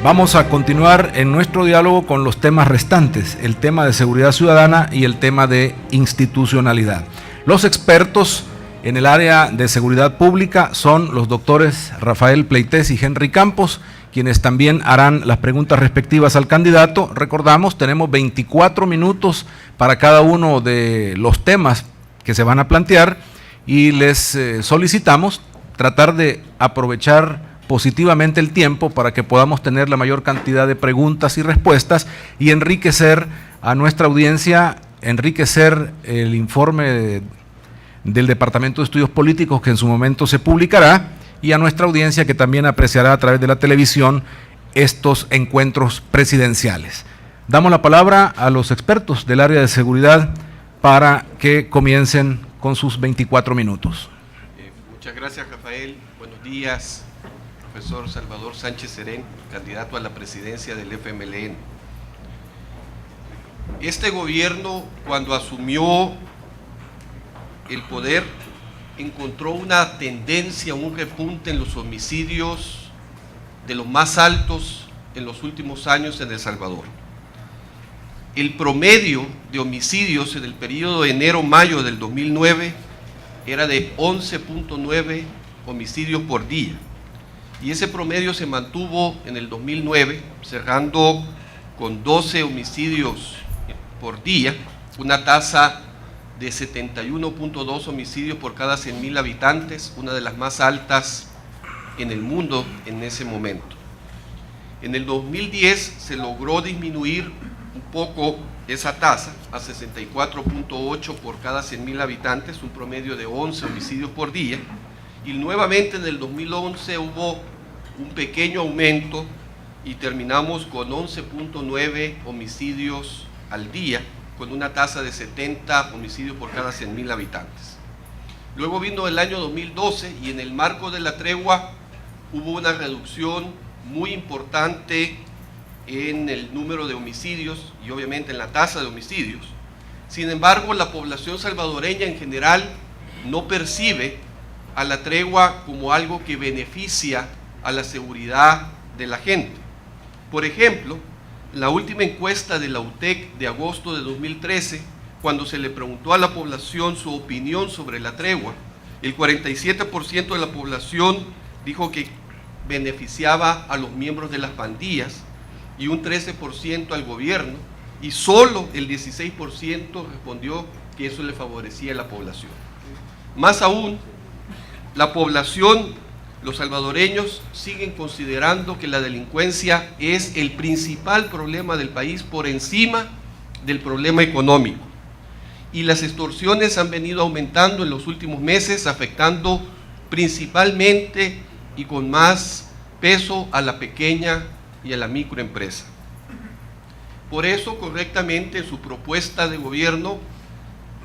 Vamos a continuar en nuestro diálogo con los temas restantes, el tema de seguridad ciudadana y el tema de institucionalidad. Los expertos en el área de seguridad pública son los doctores Rafael Pleites y Henry Campos, quienes también harán las preguntas respectivas al candidato. Recordamos, tenemos 24 minutos para cada uno de los temas que se van a plantear y les solicitamos tratar de aprovechar positivamente el tiempo para que podamos tener la mayor cantidad de preguntas y respuestas y enriquecer a nuestra audiencia, enriquecer el informe del Departamento de Estudios Políticos que en su momento se publicará, y a nuestra audiencia que también apreciará a través de la televisión estos encuentros presidenciales. Damos la palabra a los expertos del área de seguridad para que comiencen con sus 24 minutos. Muchas gracias, Rafael. Buenos días, profesor Salvador Sánchez Serén, candidato a la presidencia del FMLN. Este gobierno, cuando asumió el poder, encontró una tendencia, un repunte en los homicidios de los más altos en los últimos años en El Salvador. El promedio de homicidios en el periodo de enero-mayo del 2009 era de 11.9 homicidios por día. Y ese promedio se mantuvo en el 2009, cerrando con 12 homicidios por día, una tasa de 71.2 homicidios por cada 100.000 habitantes, una de las más altas en el mundo en ese momento. En el 2010 se logró disminuir un poco esa tasa a 64.8 por cada 100.000 habitantes, un promedio de 11 homicidios por día, y nuevamente en el 2011 hubo un pequeño aumento y terminamos con 11.9 homicidios al día, con una tasa de 70 homicidios por cada 100.000 habitantes. Luego vino el año 2012 y en el marco de la tregua hubo una reducción muy importante en el número de homicidios y obviamente en la tasa de homicidios. Sin embargo, la población salvadoreña en general no percibe a la tregua como algo que beneficia a la seguridad de la gente. Por ejemplo, la última encuesta de la UTEC de agosto de 2013, cuando se le preguntó a la población su opinión sobre la tregua, el 47% de la población dijo que beneficiaba a los miembros de las pandillas y un 13% al gobierno, y solo el 16% respondió que eso le favorecía a la población. Más aún, la población, los salvadoreños siguen considerando que la delincuencia es el principal problema del país por encima del problema económico. Y las extorsiones han venido aumentando en los últimos meses, afectando principalmente y con más peso a la pequeña y a la microempresa. Por eso, correctamente, en su propuesta de gobierno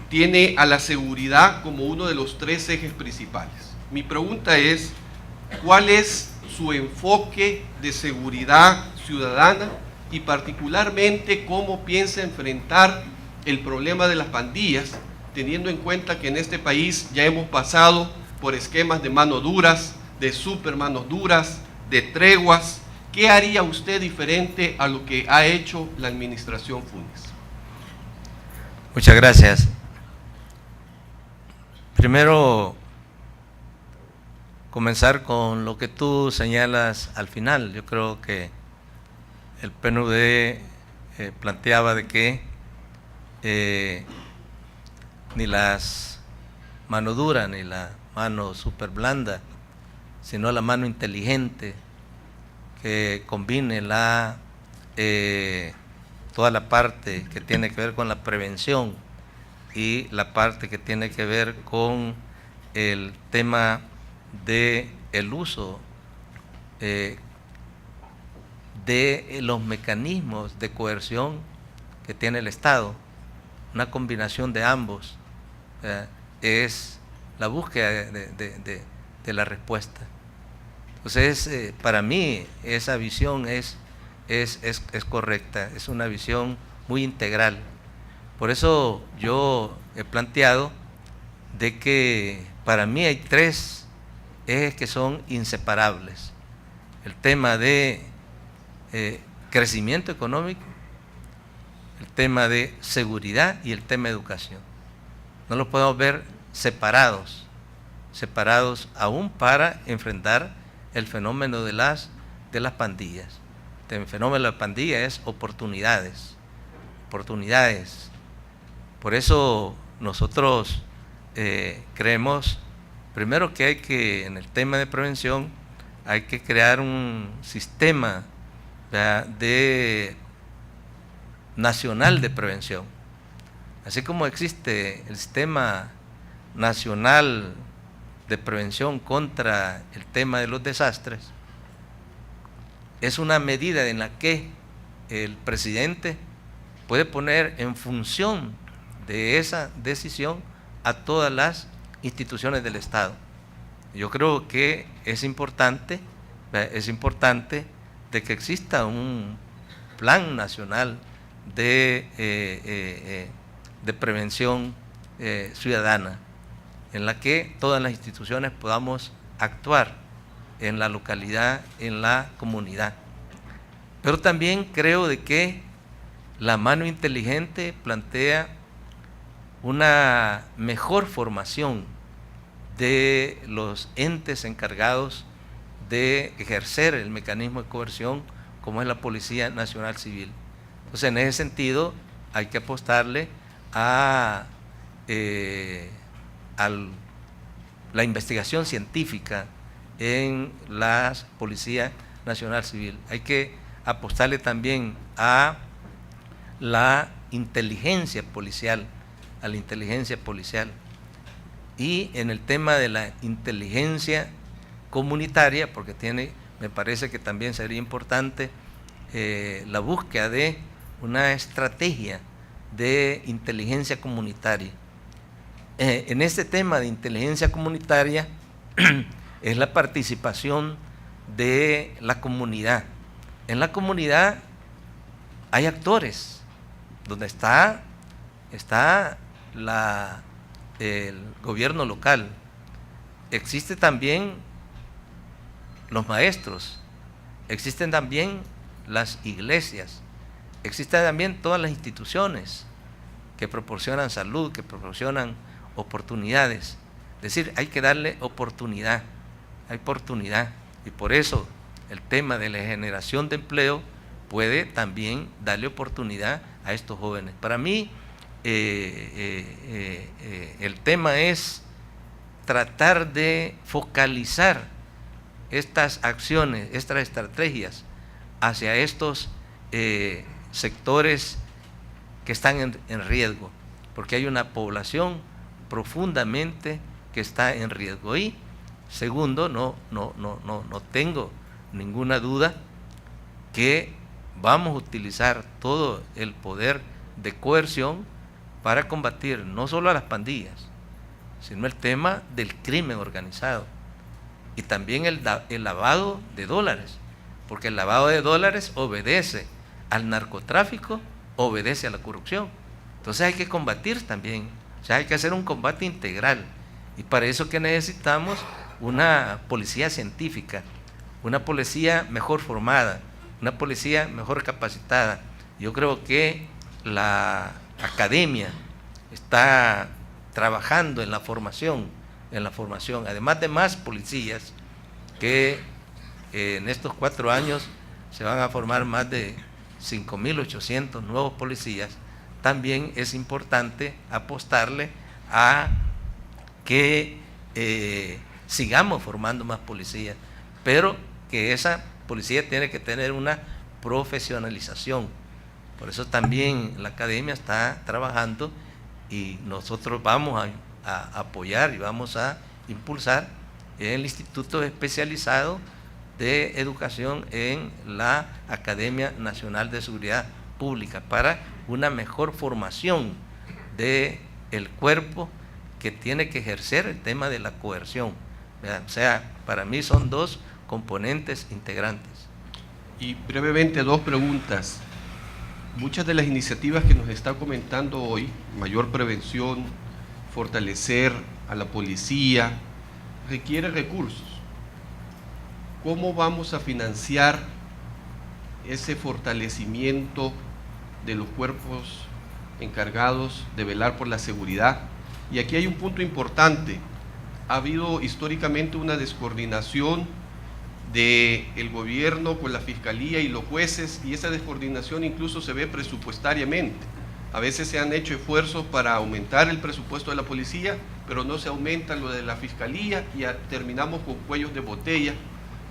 tiene a la seguridad como uno de los 3 ejes principales. Mi pregunta es, ¿cuál es su enfoque de seguridad ciudadana y particularmente cómo piensa enfrentar el problema de las pandillas, teniendo en cuenta que en este país ya hemos pasado por esquemas de manos duras, de super manos duras, de treguas? ¿Qué haría usted diferente a lo que ha hecho la administración Funes? Muchas gracias. Primero, comenzar con lo que tú señalas al final. Yo creo que el PNUD planteaba de que ni las mano dura ni la mano super blanda, sino la mano inteligente que combine toda la parte que tiene que ver con la prevención y la parte que tiene que ver con el tema de el uso de los mecanismos de coerción que tiene el Estado. Una combinación de ambos es la búsqueda de la respuesta. Entonces, para mí esa visión es correcta, es una visión muy integral. Por eso yo he planteado de que para mí hay 3 ejes que son inseparables. El tema de crecimiento económico, el tema de seguridad y el tema de educación. No los podemos ver separados aún para enfrentar el fenómeno de las pandillas. El fenómeno de la pandilla es oportunidades. Por eso nosotros creemos, primero que hay que, en el tema de prevención, hay que crear un sistema nacional de prevención. Así como existe el sistema nacional de prevención contra el tema de los desastres, es una medida en la que el presidente puede poner en función de esa decisión a todas las instituciones del Estado. Yo creo que es importante de que exista un plan nacional de prevención ciudadana, en la que todas las instituciones podamos actuar en la localidad, en la comunidad. Pero también creo de que la mano inteligente plantea una mejor formación de los entes encargados de ejercer el mecanismo de coerción, como es la Policía Nacional Civil. Entonces, en ese sentido, hay que apostarle a la investigación científica en la Policía Nacional Civil. Hay que apostarle también a la inteligencia policial, y en el tema de la inteligencia comunitaria, porque me parece que también sería importante la búsqueda de una estrategia de inteligencia comunitaria. En este tema de inteligencia comunitaria es la participación de la comunidad. En la comunidad hay actores, donde está el gobierno local, existe también los maestros, existen también las iglesias, existen también todas las instituciones que proporcionan salud, que proporcionan oportunidades. Es decir, hay que darle oportunidad, y por eso el tema de la generación de empleo puede también darle oportunidad a estos jóvenes. Para mí, el tema es tratar de focalizar estas acciones, estas estrategias hacia estos sectores que están en riesgo, porque hay una población profundamente que está en riesgo. Y segundo, no tengo ninguna duda que vamos a utilizar todo el poder de coerción para combatir no solo a las pandillas, sino el tema del crimen organizado y también el lavado de dólares, porque el lavado de dólares obedece al narcotráfico, obedece a la corrupción. Entonces hay que combatir también, o sea, hay que hacer un combate integral, y para eso que necesitamos una policía científica, una policía mejor formada, una policía mejor capacitada. Yo creo que la academia está trabajando en la formación, además de más policías, que en estos 4 años se van a formar más de 5.800 nuevos policías. También es importante apostarle a que sigamos formando más policías, pero que esa policía tiene que tener una profesionalización. Por eso también la academia está trabajando, y nosotros vamos a apoyar y vamos a impulsar el Instituto Especializado de Educación en la Academia Nacional de Seguridad Pública, para una mejor formación del cuerpo que tiene que ejercer el tema de la coerción. O sea, para mí son 2 componentes integrantes. Y brevemente 2 preguntas. Muchas de las iniciativas que nos está comentando hoy, mayor prevención, fortalecer a la policía, requiere recursos. ¿Cómo vamos a financiar ese fortalecimiento de los cuerpos encargados de velar por la seguridad. Y aquí hay un punto importante. Ha habido históricamente una descoordinación del gobierno con la fiscalía y los jueces, y esa descoordinación incluso se ve presupuestariamente. A veces se han hecho esfuerzos para aumentar el presupuesto de la policía, pero no se aumenta lo de la fiscalía y terminamos con cuellos de botella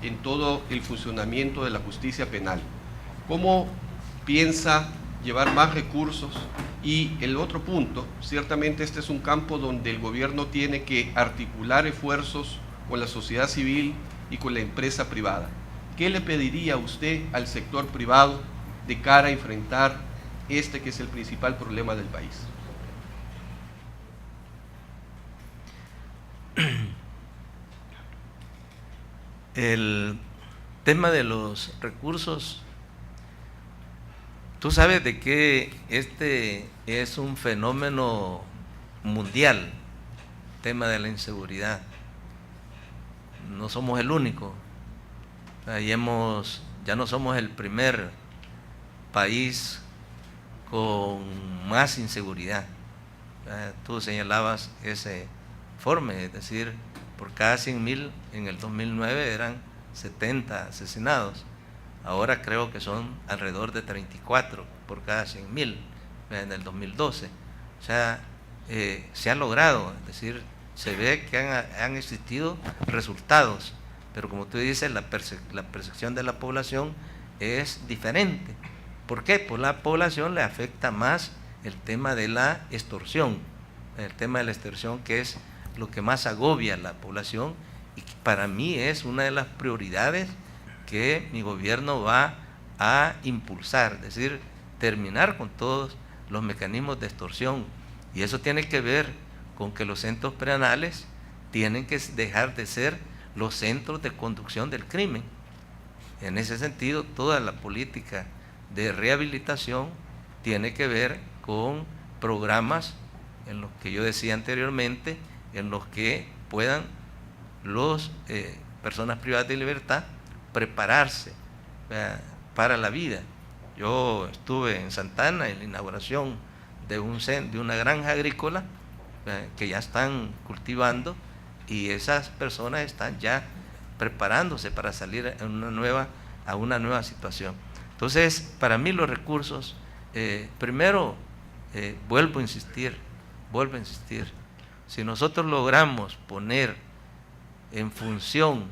en todo el funcionamiento de la justicia penal. ¿Cómo piensa llevar más recursos? Y el otro punto, ciertamente este es un campo donde el gobierno tiene que articular esfuerzos con la sociedad civil y con la empresa privada. ¿Qué le pediría usted al sector privado de cara a enfrentar este que es el principal problema del país? El tema de los recursos, tú sabes de que este es un fenómeno mundial, el tema de la inseguridad. No somos el único. Ya no somos el primer país con más inseguridad. Tú señalabas ese informe, es decir, por cada 100.000 en el 2009 eran 70 asesinados. Ahora creo que son alrededor de 34 por cada 100.000 en el 2012. O sea, se ha logrado, es decir, se ve que han existido resultados, pero como tú dices, la percepción de la población es diferente. ¿Por qué? Pues la población le afecta más el tema de la extorsión, que es lo que más agobia a la población, y que para mí es una de las prioridades que mi gobierno va a impulsar, es decir, terminar con todos los mecanismos de extorsión. Y eso tiene que ver con que los centros penales tienen que dejar de ser los centros de conducción del crimen. En ese sentido, toda la política de rehabilitación tiene que ver con programas en los que yo decía anteriormente, en los que puedan las personas privadas de libertad prepararse para la vida. Yo estuve en Santa Ana en la inauguración de una granja agrícola que ya están cultivando, y esas personas están ya preparándose para salir a una nueva situación. Entonces, para mí los recursos, primero, vuelvo a insistir, si nosotros logramos poner en función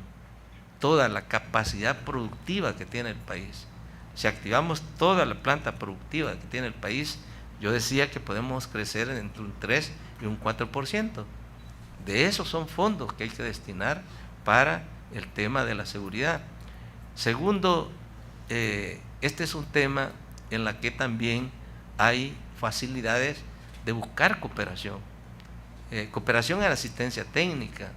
toda la capacidad productiva que tiene el país, si activamos toda la planta productiva que tiene el país, yo decía que podemos crecer entre un 3 y un 4%. De esos son fondos que hay que destinar para el tema de la seguridad. Segundo, este es un tema en la que también hay facilidades de buscar cooperación. Cooperación en asistencia técnica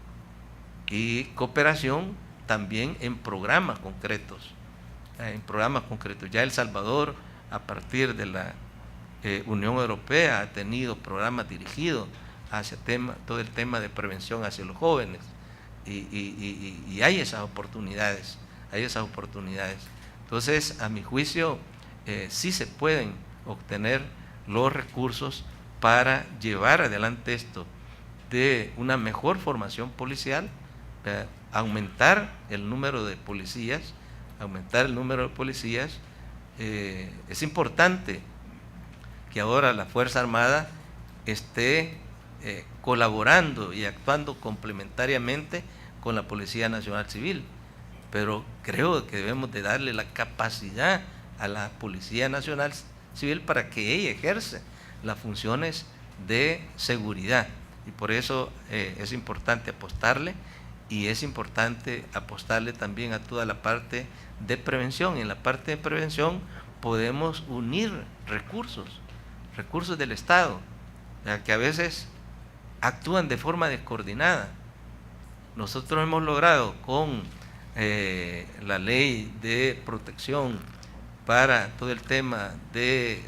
y cooperación también en programas concretos. Ya El Salvador, a partir de la Unión Europea, ha tenido programas dirigidos hacia todo el tema de prevención hacia los jóvenes, y hay esas oportunidades. Entonces, a mi juicio, sí se pueden obtener los recursos para llevar adelante esto de una mejor formación policial, aumentar el número de policías. Es importante que ahora la Fuerza Armada esté colaborando y actuando complementariamente con la Policía Nacional Civil, pero creo que debemos de darle la capacidad a la Policía Nacional Civil para que ella ejerce las funciones de seguridad, y por eso es importante apostarle, y es importante apostarle también a toda la parte de prevención. En la parte de prevención podemos unir recursos del Estado, que a veces actúan de forma descoordinada. Nosotros hemos logrado con la ley de protección para todo el tema de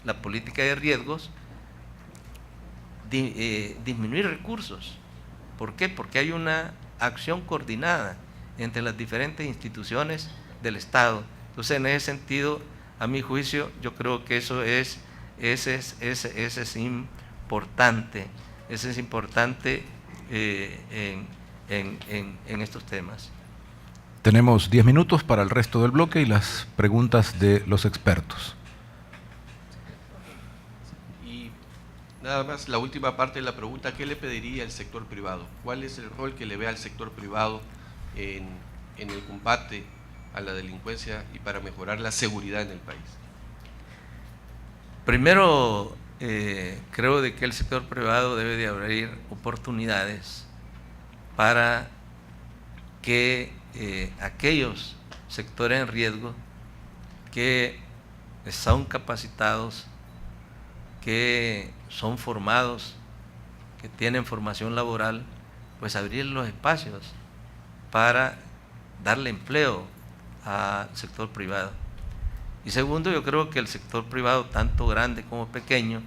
la política de riesgos, disminuir recursos. ¿Por qué? Porque hay una acción coordinada entre las diferentes instituciones del Estado Entonces, en ese sentido, a mi juicio, yo creo que ese es importante, en estos temas. Tenemos 10 minutos para el resto del bloque y las preguntas de los expertos. Y nada más, la última parte de la pregunta, ¿qué le pediría el sector privado? ¿Cuál es el rol que le ve al sector privado en el combate a la delincuencia y para mejorar la seguridad en el país? Primero, creo de que el sector privado debe de abrir oportunidades para que aquellos sectores en riesgo que son capacitados, que son formados, que tienen formación laboral, pues abrir los espacios para darle empleo al sector privado. Y segundo, yo creo que el sector privado, tanto grande como pequeño,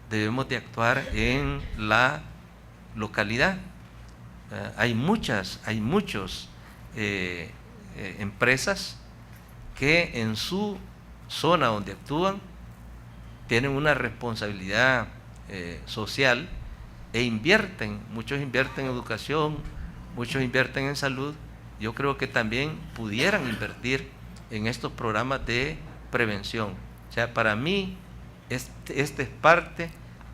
debemos de actuar en la localidad. Hay muchos empresas que en su zona donde actúan tienen una responsabilidad social e muchos invierten en educación, muchos invierten en salud. Yo creo que también pudieran invertir en estos programas de prevención. O sea, para mí, este es parte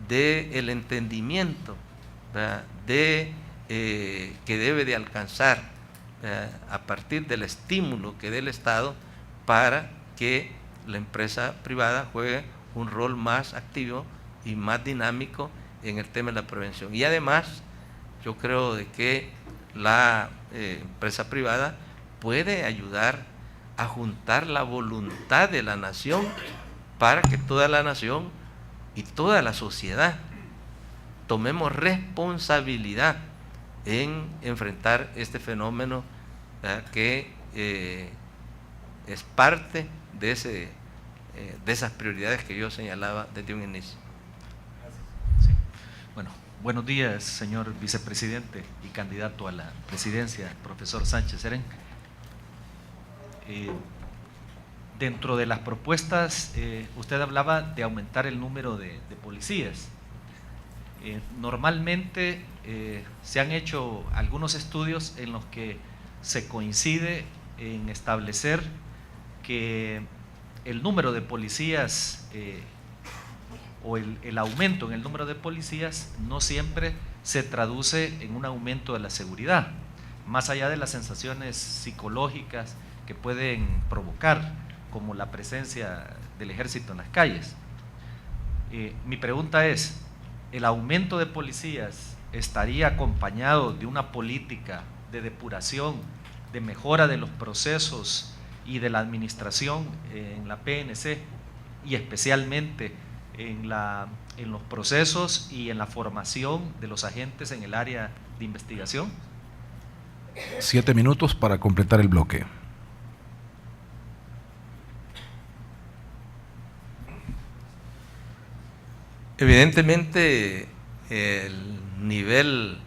del entendimiento, ¿verdad?, que debe de alcanzar a partir del estímulo que dé el Estado para que la empresa privada juegue un rol más activo y más dinámico en el tema de la prevención. Y además, yo creo de que la empresa privada puede ayudar a juntar la voluntad de la nación para que toda la nación y toda la sociedad tomemos responsabilidad en enfrentar este fenómeno que es parte de esas prioridades que yo señalaba desde un inicio. Sí. Bueno, buenos días, señor vicepresidente y candidato a la presidencia, profesor Sánchez Serén. Dentro de las propuestas, usted hablaba de aumentar el número de policías. Normalmente se han hecho algunos estudios en los que se coincide en establecer que el número de policías o el aumento en el número de policías no siempre se traduce en un aumento de la seguridad, más allá de las sensaciones psicológicas que pueden provocar, como la presencia del ejército en las calles. Mi pregunta es, ¿el aumento de policías estaría acompañado de una política de depuración, de mejora de los procesos y de la administración en la PNC, y especialmente en los procesos y en la formación de los agentes en el área de investigación? 7 minutos para completar el bloque. Evidentemente, el nivel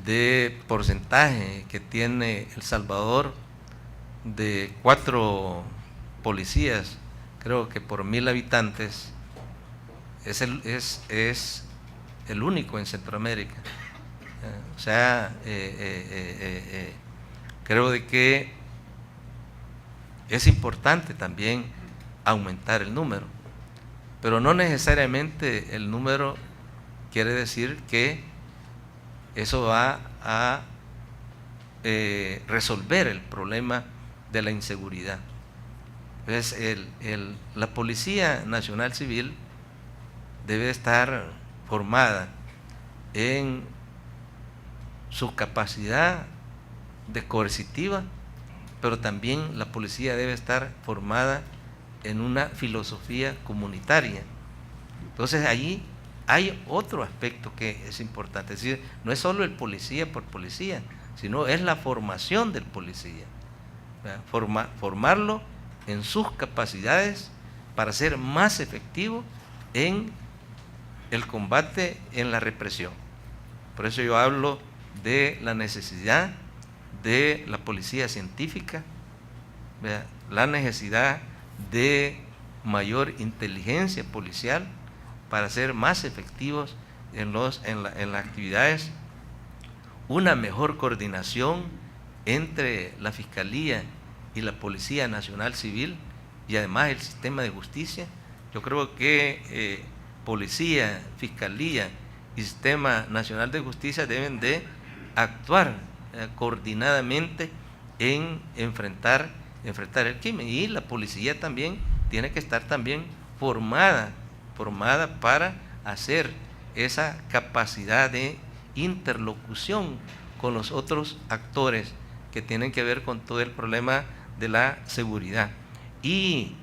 de porcentaje que tiene El Salvador de 4 policías, creo que por 1000 habitantes, es el único en Centroamérica. O sea, creo de que es importante también aumentar el número, pero no necesariamente el número quiere decir que eso va a resolver el problema de la inseguridad. Entonces, la Policía Nacional Civil debe estar formada en su capacidad de coercitiva, pero también la policía debe estar formada en una filosofía comunitaria. Entonces allí hay otro aspecto que es importante, es decir, no es solo el policía por policía, sino es la formación del policía, formarlo en sus capacidades para ser más efectivo en el combate, en la represión. Por eso yo hablo de la necesidad de la policía científica, la necesidad de mayor inteligencia policial para ser más efectivos en las actividades, una mejor coordinación entre la Fiscalía y la Policía Nacional Civil y además el sistema de justicia. Yo creo que Policía, Fiscalía y Sistema Nacional de Justicia deben de actuar coordinadamente en enfrentar el crimen, y la policía también tiene que estar también formada para hacer esa capacidad de interlocución con los otros actores que tienen que ver con todo el problema de la seguridad, y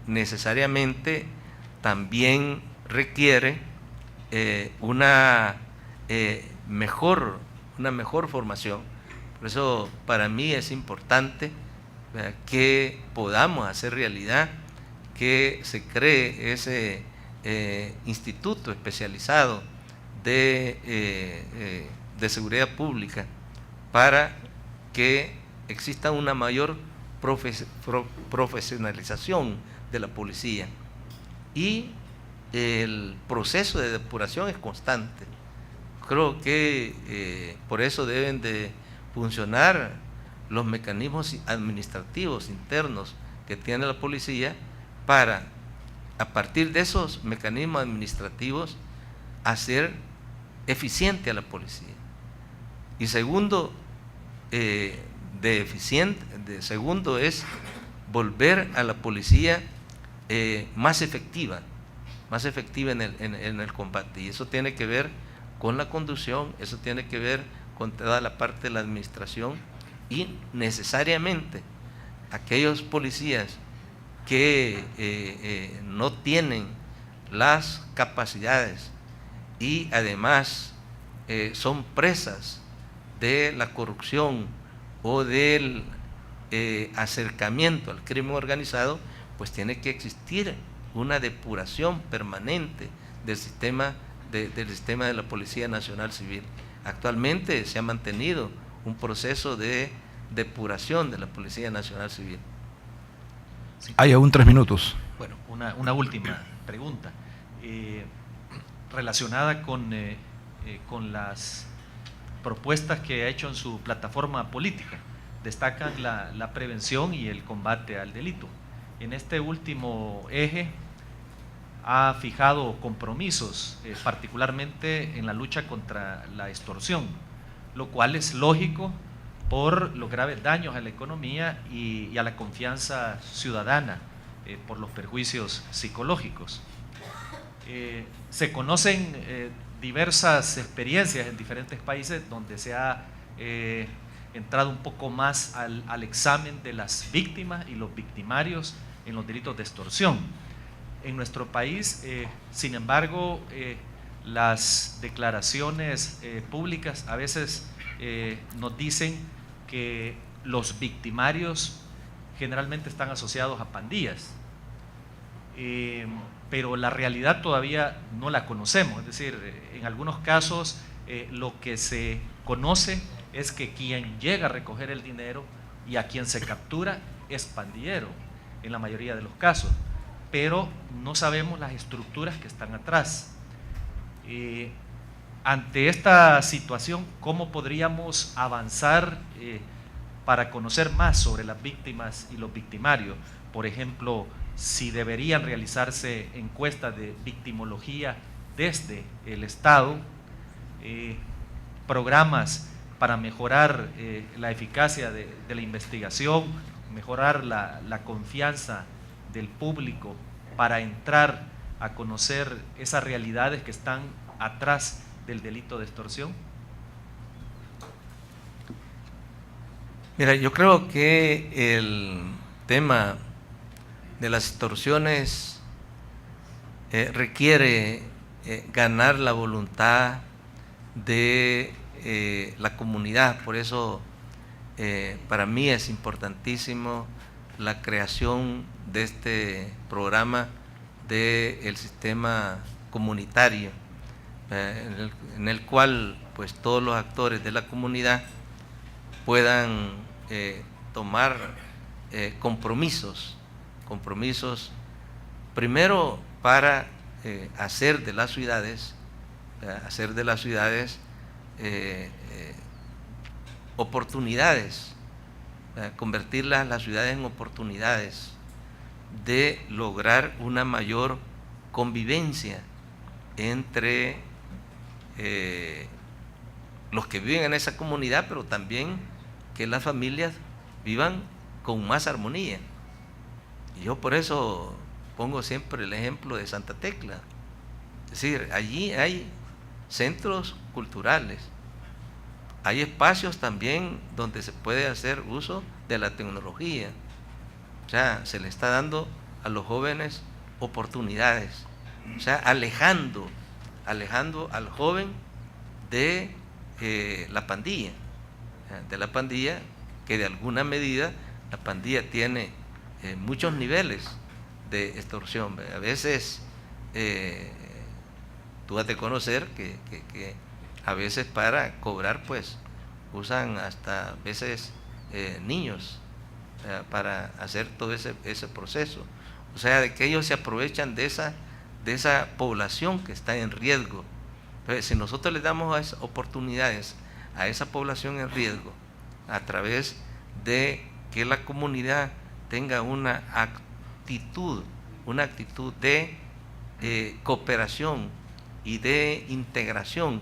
necesariamente también requiere una mejor formación. Por eso para mí es importante que podamos hacer realidad que se cree ese instituto especializado de seguridad pública para que exista una mayor profesionalización de la policía, y el proceso de depuración es constante. Creo que por eso deben de funcionar los mecanismos administrativos internos que tiene la policía para, a partir de esos mecanismos administrativos, hacer eficiente a la policía. Y segundo, segundo es volver a la policía más efectiva en el combate, y eso tiene que ver con la conducción, eso tiene que ver con toda la parte de la administración, y necesariamente aquellos policías que no tienen las capacidades y además son presas de la corrupción o del acercamiento al crimen organizado, pues tiene que existir una depuración permanente del sistema de la Policía Nacional Civil. Actualmente se ha mantenido un proceso de depuración de la Policía Nacional Civil. Sí. Hay aún 3 minutos. Bueno, una última pregunta relacionada con las propuestas que ha hecho en su plataforma política. Destacan la prevención y el combate al delito. En este último eje ha fijado compromisos, particularmente en la lucha contra la extorsión, lo cual es lógico por los graves daños a la economía y a la confianza ciudadana, por los perjuicios psicológicos. Se conocen diversas experiencias en diferentes países donde se ha entrado un poco más al examen de las víctimas y los victimarios en los delitos de extorsión. En nuestro país, sin embargo, las declaraciones públicas a veces nos dicen que los victimarios generalmente están asociados a pandillas, pero la realidad todavía no la conocemos. Es decir, en algunos casos lo que se conoce es que quien llega a recoger el dinero y a quien se captura es pandillero, en la mayoría de los casos, pero no sabemos las estructuras que están atrás. Ante esta situación, ¿cómo podríamos avanzar para conocer más sobre las víctimas y los victimarios? Por ejemplo, si deberían realizarse encuestas de victimología desde el Estado, programas para mejorar la eficacia de la investigación, mejorar la confianza del público para entrar a conocer esas realidades que están atrás del delito de extorsión. Mira, yo creo que el tema de las extorsiones requiere ganar la voluntad de la comunidad. Por eso para mí es importantísimo la creación de este programa del sistema comunitario, en el cual pues todos los actores de la comunidad puedan tomar compromisos primero para hacer de las ciudades oportunidades, convertir las ciudades en oportunidades de lograr una mayor convivencia entre los que viven en esa comunidad, pero también que las familias vivan con más armonía. Y yo por eso pongo siempre el ejemplo de Santa Tecla. Es decir, allí hay centros culturales, hay espacios también donde se puede hacer uso de la tecnología. O sea, se le está dando a los jóvenes oportunidades, o sea, alejando al joven de la pandilla, que de alguna medida la pandilla tiene muchos niveles de extorsión. A veces tú has de conocer que a veces para cobrar pues usan hasta a veces niños para hacer todo ese proceso. O sea, de que ellos se aprovechan de esa población que está en riesgo. Entonces, si nosotros les damos oportunidades a esa población en riesgo, a través de que la comunidad tenga una actitud de cooperación y de integración,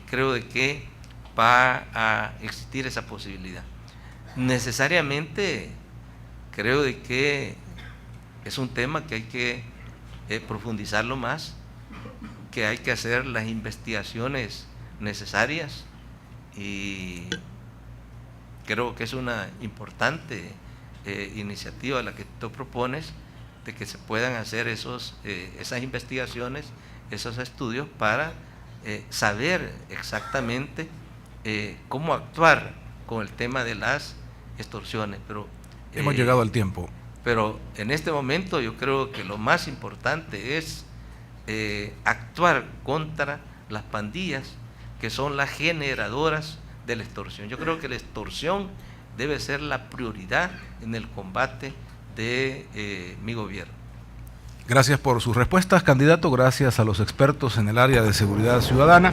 creo de que va a existir esa posibilidad. Necesariamente creo de que es un tema que hay que profundizarlo más, que hay que hacer las investigaciones necesarias, y creo que es una importante iniciativa la que tú propones, de que se puedan hacer esas investigaciones, esos estudios para saber exactamente cómo actuar con el tema de las extorsiones. Pero hemos llegado al tiempo. Pero en este momento yo creo que lo más importante es actuar contra las pandillas, que son las generadoras de la extorsión. Yo creo que la extorsión debe ser la prioridad en el combate de mi gobierno. Gracias por sus respuestas, candidato. Gracias a los expertos en el área de seguridad ciudadana.